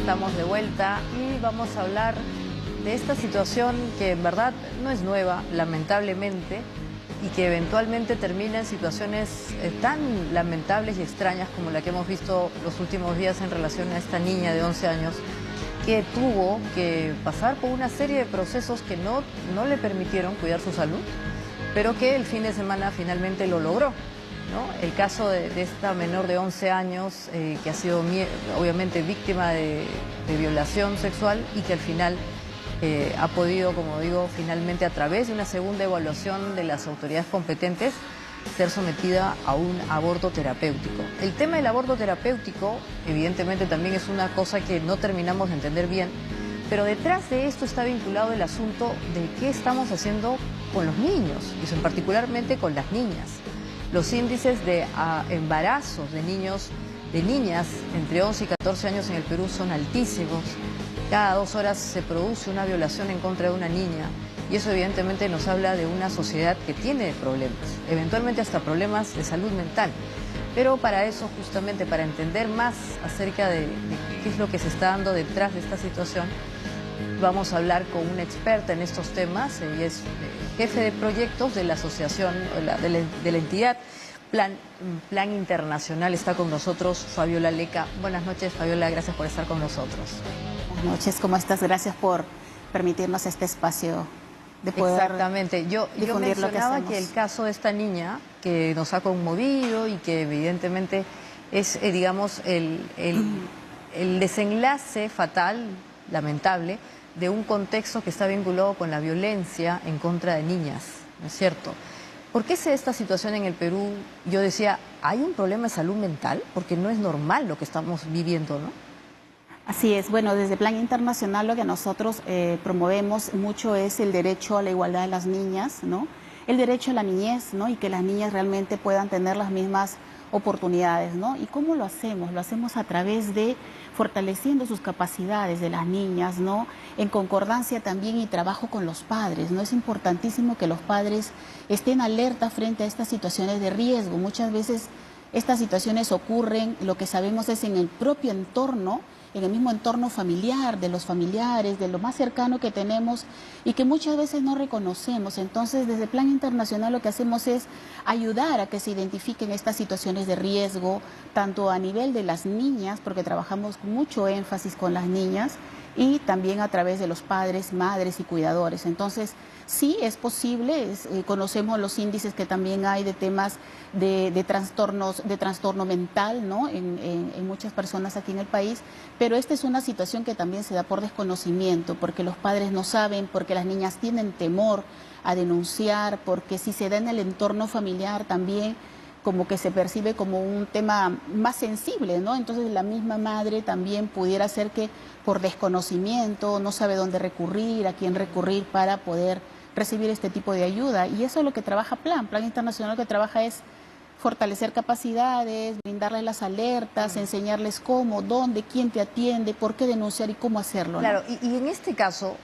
estamos de vuelta y vamos a hablar de esta situación que en verdad no es nueva, lamentablemente, y que eventualmente termina en situaciones tan lamentables y extrañas como la que hemos visto los últimos días en relación a esta niña de 11 años que tuvo que pasar por una serie de procesos que no le permitieron cuidar su salud, pero que el fin de semana finalmente lo logró, ¿no? El caso de esta menor de 11 años que ha sido obviamente víctima de violación sexual y que al final ha podido, como digo, finalmente a través de una segunda evaluación de las autoridades competentes ser sometida a un aborto terapéutico. El tema del aborto terapéutico evidentemente también es una cosa que no terminamos de entender bien, pero detrás de esto está vinculado el asunto de qué estamos haciendo con los niños, y particularmente con las niñas. Los índices de embarazos de niños, de niñas entre 11 y 14 años en el Perú son altísimos. Cada 2 horas se produce una violación en contra de una niña y eso evidentemente nos habla de una sociedad que tiene problemas, eventualmente hasta problemas de salud mental. Pero para eso, justamente para entender más acerca de qué es lo que se está dando detrás de esta situación, vamos a hablar con una experta en estos temas. Ella es jefe de proyectos de la asociación, de la entidad Plan Internacional. Está con nosotros Fabiola Leca. Buenas noches, Fabiola, gracias por estar con nosotros. Buenas noches, ¿cómo estás? Gracias por permitirnos este espacio de poder Exactamente. Yo mencionaba que el caso de esta niña que nos ha conmovido y que evidentemente es, digamos, el desenlace fatal, lamentable, de un contexto que está vinculado con la violencia en contra de niñas, ¿no es cierto? ¿Por qué se da esta situación en el Perú? Yo decía, ¿hay un problema de salud mental? Porque no es normal lo que estamos viviendo, ¿no? Así es, bueno, desde Plan Internacional lo que nosotros promovemos mucho es el derecho a la igualdad de las niñas, ¿no? El derecho a la niñez, ¿no? Y que las niñas realmente puedan tener las mismas oportunidades, ¿no? ¿Y cómo lo hacemos? Lo hacemos a través de fortaleciendo sus capacidades de las niñas, ¿no? En concordancia también y trabajo con los padres, ¿no? Es importantísimo que los padres estén alerta frente a estas situaciones de riesgo. Muchas veces estas situaciones ocurren, lo que sabemos es en el propio entorno, en el mismo entorno familiar, de los familiares, de lo más cercano que tenemos y que muchas veces no reconocemos. Entonces, desde Plan Internacional lo que hacemos es ayudar a que se identifiquen estas situaciones de riesgo, tanto a nivel de las niñas, porque trabajamos con mucho énfasis con las niñas, y también a través de los padres, madres y cuidadores. Entonces, sí es posible, conocemos los índices que también hay de temas de trastorno mental, ¿no? En muchas personas aquí en el país, pero esta es una situación que también se da por desconocimiento, porque los padres no saben, porque las niñas tienen temor a denunciar, porque si se da en el entorno familiar también como que se percibe como un tema más sensible, ¿no? Entonces la misma madre también pudiera ser que por desconocimiento no sabe dónde recurrir, a quién recurrir para poder recibir este tipo de ayuda. Y eso es lo que trabaja Plan Internacional, lo que trabaja es fortalecer capacidades, brindarles las alertas, enseñarles cómo, dónde, quién te atiende, por qué denunciar y cómo hacerlo, ¿no? Claro, y en este caso,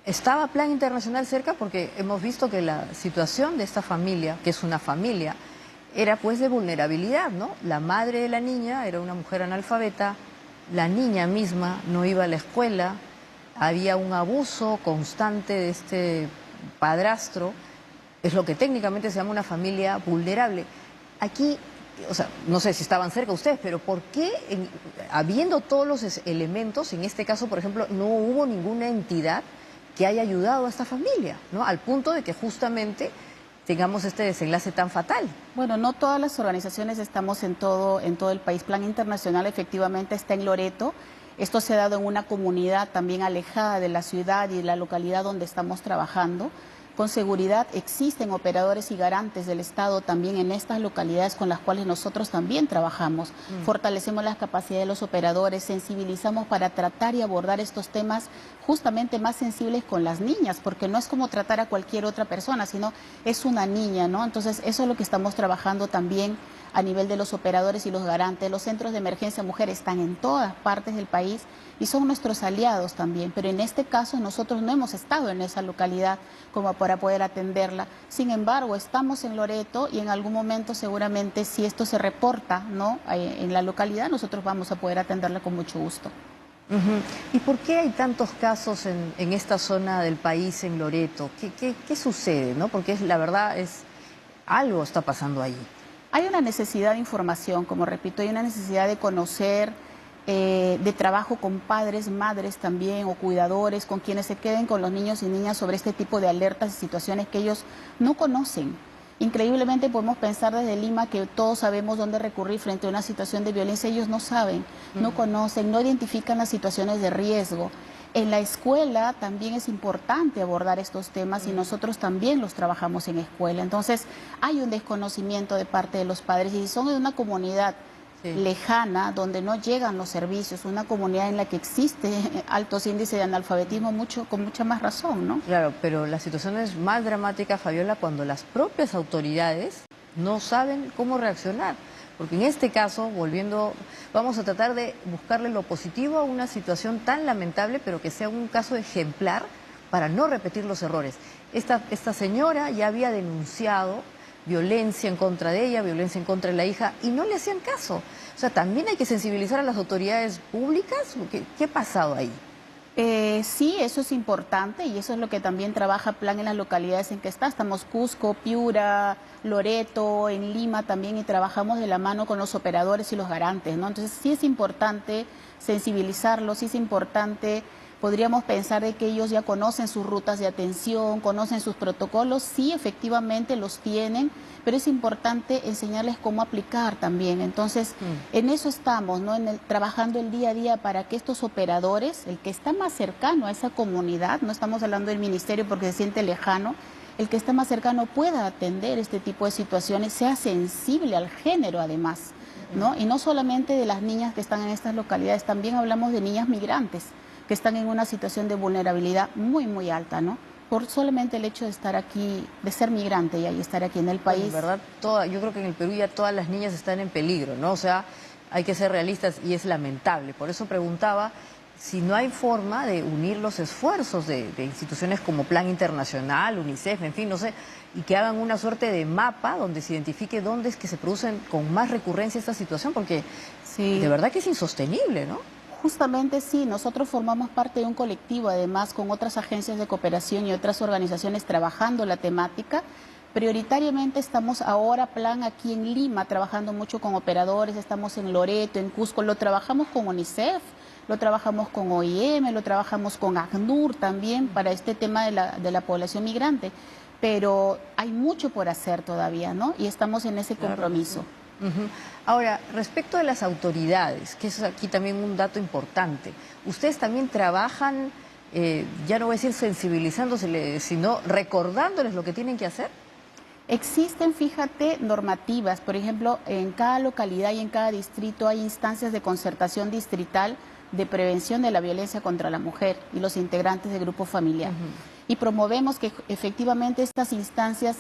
¿estaba Plan Internacional cerca? Porque hemos visto que la situación de esta familia, que es una familia, era pues de vulnerabilidad, ¿no? La madre de la niña era una mujer analfabeta, la niña misma no iba a la escuela, había un abuso constante de este padrastro, es lo que técnicamente se llama una familia vulnerable. Aquí, o sea, no sé si estaban cerca ustedes, pero ¿por qué, habiendo todos los elementos, en este caso, por ejemplo, no hubo ninguna entidad que haya ayudado a esta familia, ¿no? Al punto de que justamente tengamos este desenlace tan fatal. Bueno, no todas las organizaciones estamos en todo el país. Plan Internacional efectivamente está en Loreto. Esto se ha dado en una comunidad también alejada de la ciudad y de la localidad donde estamos trabajando. Con seguridad existen operadores y garantes del Estado también en estas localidades con las cuales nosotros también trabajamos. Fortalecemos las capacidades de los operadores, sensibilizamos para tratar y abordar estos temas justamente más sensibles con las niñas, porque no es como tratar a cualquier otra persona, sino es una niña, ¿no? Entonces eso es lo que estamos trabajando también a nivel de los operadores y los garantes. Los centros de emergencia mujer están en todas partes del país y son nuestros aliados también, pero en este caso nosotros no hemos estado en esa localidad como para poder atenderla. Sin embargo, estamos en Loreto y en algún momento seguramente si esto se reporta, ¿no?, en la localidad, nosotros vamos a poder atenderla con mucho gusto. Ujú. ¿Y por qué hay tantos casos en esta zona del país, en Loreto? ¿Qué sucede, no? Porque la verdad es, algo está pasando ahí. Hay una necesidad de información, como repito, hay una necesidad de conocer, de trabajo con padres, madres también, o cuidadores, con quienes se queden con los niños y niñas sobre este tipo de alertas y situaciones que ellos no conocen. Increíblemente podemos pensar desde Lima que todos sabemos dónde recurrir frente a una situación de violencia. Ellos no saben, no conocen, no identifican las situaciones de riesgo. En la escuela también es importante abordar estos temas y nosotros también los trabajamos en escuela. Entonces hay un desconocimiento de parte de los padres y si son de una comunidad lejana, donde no llegan los servicios, una comunidad en la que existe altos índices de analfabetismo, con mucha más razón, ¿no? Claro, pero la situación es más dramática, Fabiola, cuando las propias autoridades no saben cómo reaccionar. Porque en este caso, vamos a tratar de buscarle lo positivo a una situación tan lamentable, pero que sea un caso ejemplar para no repetir los errores. Esta señora ya había denunciado violencia en contra de ella, violencia en contra de la hija, y no le hacían caso. O sea, también hay que sensibilizar a las autoridades públicas. ¿Qué ha pasado ahí? Sí, eso es importante y eso es lo que también trabaja Plan en las localidades en que está. Estamos Cusco, Piura, Loreto, en Lima también y trabajamos de la mano con los operadores y los garantes, ¿no? Entonces sí es importante sensibilizarlos, sí es importante, podríamos pensar de que ellos ya conocen sus rutas de atención, conocen sus protocolos, sí efectivamente los tienen, pero es importante enseñarles cómo aplicar también. Entonces, en eso estamos, ¿no? Trabajando el día a día para que estos operadores, el que está más cercano a esa comunidad, no estamos hablando del ministerio porque se siente lejano, el que está más cercano pueda atender este tipo de situaciones, sea sensible al género además, ¿no? Y no solamente de las niñas que están en estas localidades, también hablamos de niñas migrantes que están en una situación de vulnerabilidad muy, muy alta, ¿no? Por solamente el hecho de estar aquí, de ser migrante y estar aquí en el país. Bueno, en verdad, yo creo que en el Perú ya todas las niñas están en peligro, ¿no? O sea, hay que ser realistas y es lamentable. Por eso preguntaba si no hay forma de unir los esfuerzos de instituciones como Plan Internacional, UNICEF, en fin, no sé, y que hagan una suerte de mapa donde se identifique dónde es que se producen con más recurrencia esta situación, porque sí, de verdad que es insostenible, ¿no? Justamente sí, nosotros formamos parte de un colectivo, además con otras agencias de cooperación y otras organizaciones trabajando la temática. Prioritariamente estamos ahora, Plan, aquí en Lima, trabajando mucho con operadores, estamos en Loreto, en Cusco, lo trabajamos con UNICEF, lo trabajamos con OIM, lo trabajamos con ACNUR también para este tema de la población migrante, pero hay mucho por hacer todavía, ¿no? Y estamos en ese compromiso. Ahora, respecto de las autoridades, que es aquí también un dato importante, ustedes también trabajan, ya no voy a decir sensibilizándose, sino recordándoles lo que tienen que hacer. Existen, fíjate, normativas, por ejemplo, en cada localidad y en cada distrito hay instancias de concertación distrital de prevención de la violencia contra la mujer y los integrantes del grupo familiar. Y promovemos que efectivamente estas instancias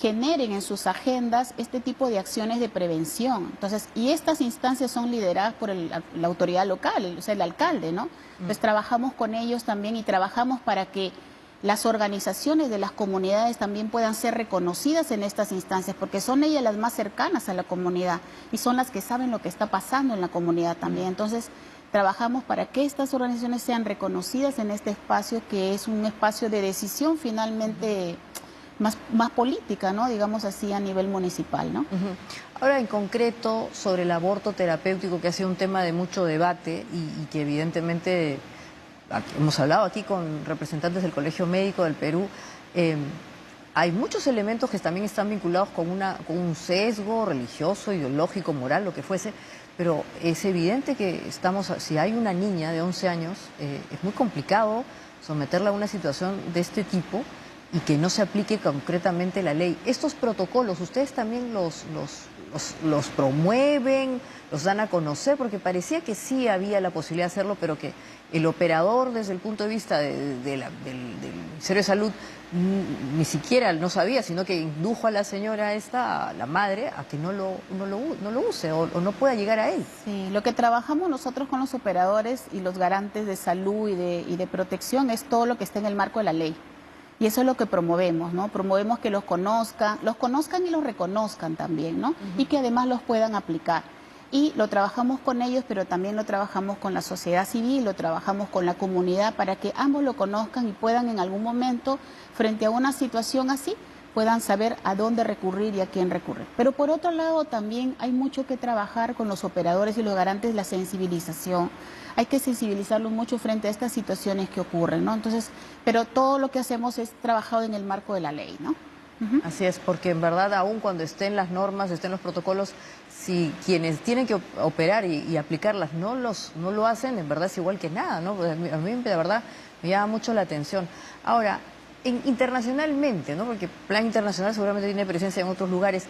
generen en sus agendas este tipo de acciones de prevención. Entonces, y estas instancias son lideradas por la autoridad local, o sea, el alcalde, ¿no? Entonces trabajamos con ellos también y trabajamos para que las organizaciones de las comunidades también puedan ser reconocidas en estas instancias, porque son ellas las más cercanas a la comunidad y son las que saben lo que está pasando en la comunidad también. Entonces, trabajamos para que estas organizaciones sean reconocidas en este espacio, que es un espacio de decisión finalmente más política, ¿no? Digamos así, a nivel municipal, ¿no? Ahora, en concreto, sobre el aborto terapéutico, que ha sido un tema de mucho debate y que evidentemente hemos hablado aquí con representantes del Colegio Médico del Perú, hay muchos elementos que también están vinculados con un sesgo religioso, ideológico, moral, lo que fuese, pero es evidente que si hay una niña de 11 años, es muy complicado someterla a una situación de este tipo y que no se aplique concretamente la ley. Estos protocolos, ¿ustedes también los promueven, los dan a conocer? Porque parecía que sí había la posibilidad de hacerlo, pero que el operador, desde el punto de vista del Ministerio de Salud, ni siquiera no sabía, sino que indujo a la señora la madre, a que no lo use o no pueda llegar a él. Sí, lo que trabajamos nosotros con los operadores y los garantes de salud y de protección es todo lo que está en el marco de la ley. Y eso es lo que promovemos, ¿no? Promovemos que los conozcan y los reconozcan también, ¿no? Y que además los puedan aplicar. Y lo trabajamos con ellos, pero también lo trabajamos con la sociedad civil, lo trabajamos con la comunidad para que ambos lo conozcan y puedan en algún momento, frente a una situación así, puedan saber a dónde recurrir y a quién recurrir. Pero por otro lado también hay mucho que trabajar con los operadores y los garantes, la sensibilización. Hay que sensibilizarlos mucho frente a estas situaciones que ocurren, ¿no? Entonces, pero todo lo que hacemos es trabajado en el marco de la ley, ¿no? Así es, porque en verdad, aún cuando estén las normas, estén los protocolos, si quienes tienen que operar y aplicarlas no lo hacen, en verdad es igual que nada, ¿no? Pues a mí de verdad me llama mucho la atención. Ahora, internacionalmente, ¿no? Porque Plan Internacional seguramente tiene presencia en otros lugares,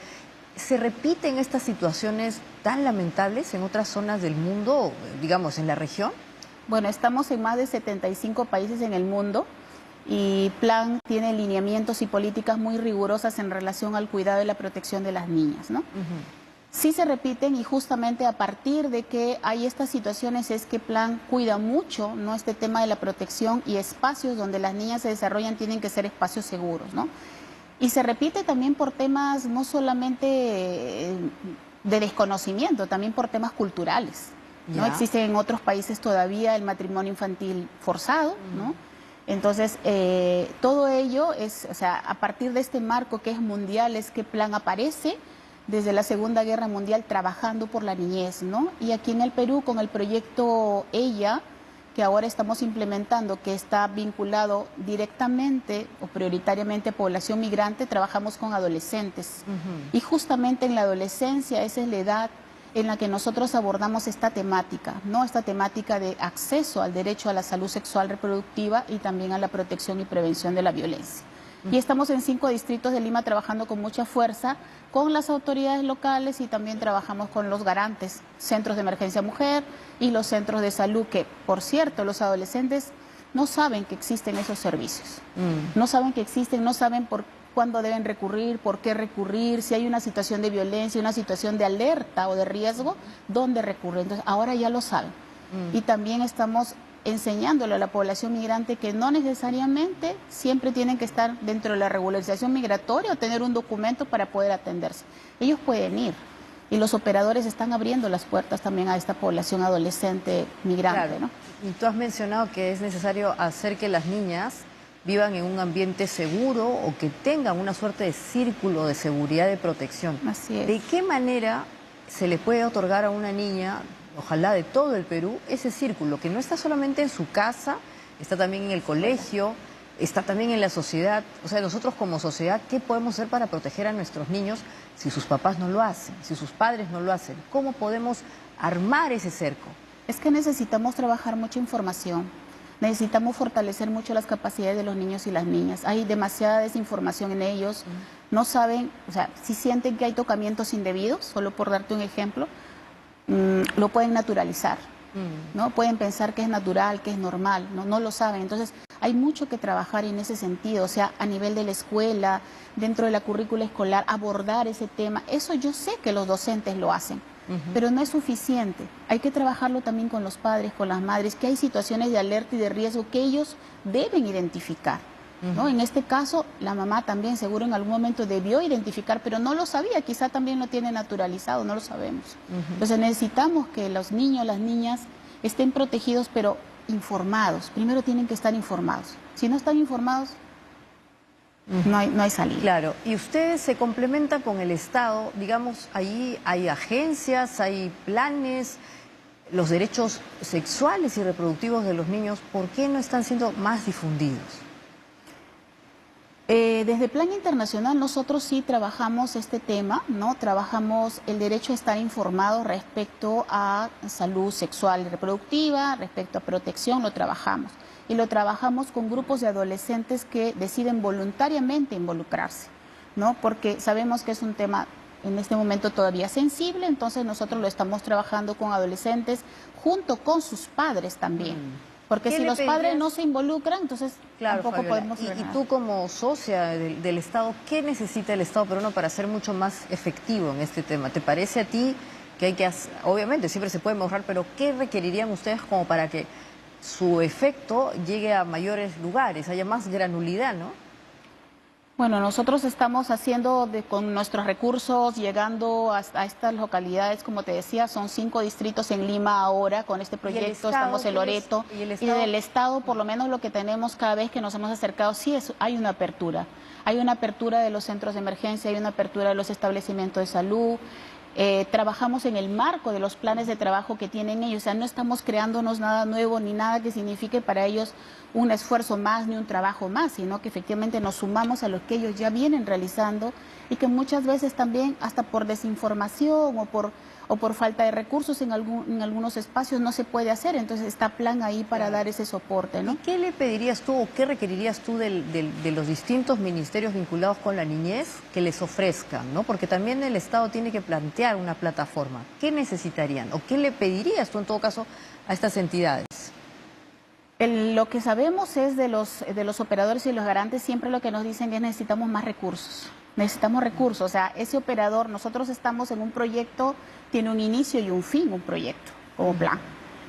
¿se repiten estas situaciones tan lamentables en otras zonas del mundo, digamos, en la región? Bueno, estamos en más de 75 países en el mundo. Y Plan tiene lineamientos y políticas muy rigurosas en relación al cuidado y la protección de las niñas, ¿no? Sí se repiten y justamente a partir de que hay estas situaciones es que Plan cuida mucho, ¿no?, este tema de la protección, y espacios donde las niñas se desarrollan tienen que ser espacios seguros, ¿no? Y se repite también por temas no solamente de desconocimiento, también por temas culturales, ¿no? Existe en otros países todavía el matrimonio infantil forzado, ¿no? Entonces, todo ello es, o sea, a partir de este marco que es mundial, es que Plan aparece desde la Segunda Guerra Mundial trabajando por la niñez, ¿no? Y aquí en el Perú, con el proyecto Ella, que ahora estamos implementando, que está vinculado directamente o prioritariamente a población migrante, trabajamos con adolescentes. Y justamente en la adolescencia, esa es la edad en la que nosotros abordamos esta temática, ¿no? Esta temática de acceso al derecho a la salud sexual reproductiva y también a la protección y prevención de la violencia. Y estamos en 5 distritos de Lima trabajando con mucha fuerza con las autoridades locales y también trabajamos con los garantes, centros de emergencia mujer y los centros de salud, que, por cierto, los adolescentes no saben que existen esos servicios. No saben que existen, no saben por cuándo deben recurrir, por qué recurrir, si hay una situación de violencia, una situación de alerta o de riesgo, dónde recurrir. Entonces, ahora ya lo saben. Y también estamos enseñándole a la población migrante que no necesariamente siempre tienen que estar dentro de la regularización migratoria o tener un documento para poder atenderse. Ellos pueden ir. Y los operadores están abriendo las puertas también a esta población adolescente migrante, ¿no? Y tú has mencionado que es necesario hacer que las niñas vivan en un ambiente seguro o que tengan una suerte de círculo de seguridad, de protección. Así es. ¿De qué manera se le puede otorgar a una niña, ojalá de todo el Perú, ese círculo, que no está solamente en su casa, está también en el colegio, está también en la sociedad? O sea, nosotros como sociedad, ¿qué podemos hacer para proteger a nuestros niños si sus papás no lo hacen, si sus padres no lo hacen? ¿Cómo podemos armar ese cerco? Es que necesitamos trabajar mucha información. Necesitamos fortalecer mucho las capacidades de los niños y las niñas. Hay demasiada desinformación en ellos. No saben, o sea, si sienten que hay tocamientos indebidos, solo por darte un ejemplo, lo pueden naturalizar, ¿no? Pueden pensar que es natural, que es normal, no lo saben. Entonces, hay mucho que trabajar en ese sentido, o sea, a nivel de la escuela, dentro de la currícula escolar, abordar ese tema. Eso yo sé que los docentes lo hacen. Pero no es suficiente, hay que trabajarlo también con los padres, con las madres, que hay situaciones de alerta y de riesgo que ellos deben identificar, ¿no? En este caso, la mamá también seguro en algún momento debió identificar, pero no lo sabía, quizá también lo tiene naturalizado, no lo sabemos. Entonces necesitamos que los niños, las niñas estén protegidos, pero informados. Primero tienen que estar informados. Si no están informados, no hay salida. Claro, y ustedes se complementan con el Estado, digamos, ahí hay agencias, hay planes, los derechos sexuales y reproductivos de los niños, ¿por qué no están siendo más difundidos? Desde Plan Internacional nosotros sí trabajamos este tema, ¿no? Trabajamos el derecho a estar informado respecto a salud sexual y reproductiva, respecto a protección, lo trabajamos. Y lo trabajamos con grupos de adolescentes que deciden voluntariamente involucrarse, ¿no? Porque sabemos que es un tema en este momento todavía sensible, entonces nosotros lo estamos trabajando con adolescentes junto con sus padres también. Porque si los padres no se involucran, entonces tampoco podemos... Y tú como socia del Estado, ¿qué necesita el Estado peruano para ser mucho más efectivo en este tema? ¿Te parece a ti que hay que hacer, obviamente siempre se puede mejorar, pero qué requerirían ustedes como para que su efecto llegue a mayores lugares, haya más granulidad, ¿no? Bueno, nosotros estamos haciendo con nuestros recursos, llegando a estas localidades, como te decía, son 5 distritos en Lima ahora con este proyecto, estamos en Loreto, y del Estado por lo menos lo que tenemos cada vez que nos hemos acercado, sí hay una apertura. Hay una apertura de los centros de emergencia, hay una apertura de los establecimientos de salud. Trabajamos en el marco de los planes de trabajo que tienen ellos, o sea, no estamos creándonos nada nuevo ni nada que signifique para ellos un esfuerzo más ni un trabajo más, sino que efectivamente nos sumamos a lo que ellos ya vienen realizando y que muchas veces también hasta por desinformación o por falta de recursos en algunos espacios no se puede hacer, entonces está plan ahí para dar ese soporte, ¿no? ¿Y qué le pedirías tú o qué requerirías tú de los distintos ministerios vinculados con la niñez que les ofrezcan, ¿no? Porque también el Estado tiene que plantear una plataforma. ¿Qué necesitarían o qué le pedirías tú en todo caso a estas entidades? Lo que sabemos es de los operadores y los garantes, siempre lo que nos dicen es necesitamos más recursos. Necesitamos recursos, o sea, ese operador, nosotros estamos en un proyecto, tiene un inicio y un fin, un proyecto, como plan.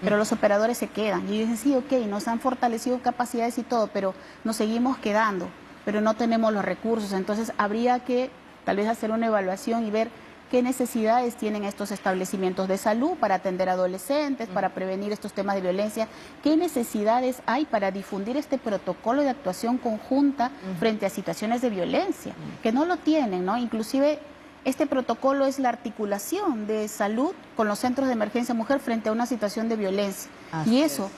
Pero los operadores se quedan y dicen, sí, ok, nos han fortalecido capacidades y todo, pero nos seguimos quedando, pero no tenemos los recursos. Entonces habría que tal vez hacer una evaluación y ver qué necesidades tienen estos establecimientos de salud para atender a adolescentes, para prevenir estos temas de violencia, qué necesidades hay para difundir este protocolo de actuación conjunta frente a situaciones de violencia, que no lo tienen, ¿no? Inclusive este protocolo es la articulación de salud con los centros de emergencia mujer frente a una situación de violencia. Y eso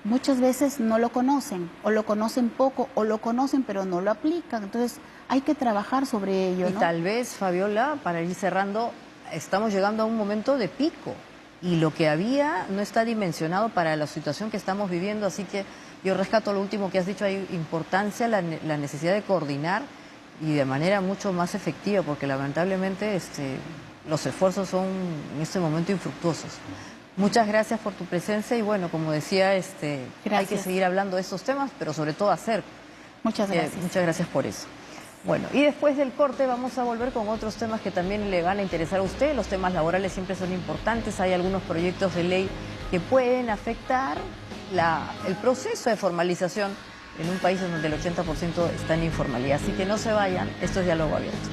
muchas veces no lo conocen, o lo conocen poco, o lo conocen pero no lo aplican. Entonces hay que trabajar sobre ello, ¿no? Y tal vez, Fabiola, para ir cerrando, estamos llegando a un momento de pico y lo que había no está dimensionado para la situación que estamos viviendo, así que yo rescato lo último que has dicho, hay importancia, la necesidad de coordinar y de manera mucho más efectiva, porque lamentablemente los esfuerzos son en este momento infructuosos. Muchas gracias por tu presencia y bueno, como decía, hay que seguir hablando de estos temas, pero sobre todo hacer. Muchas gracias. Muchas gracias por eso. Bueno, y después del corte vamos a volver con otros temas que también le van a interesar a usted. Los temas laborales siempre son importantes. Hay algunos proyectos de ley que pueden afectar el proceso de formalización en un país en donde el 80% está en informalidad. Así que no se vayan, esto es Diálogo Abierto.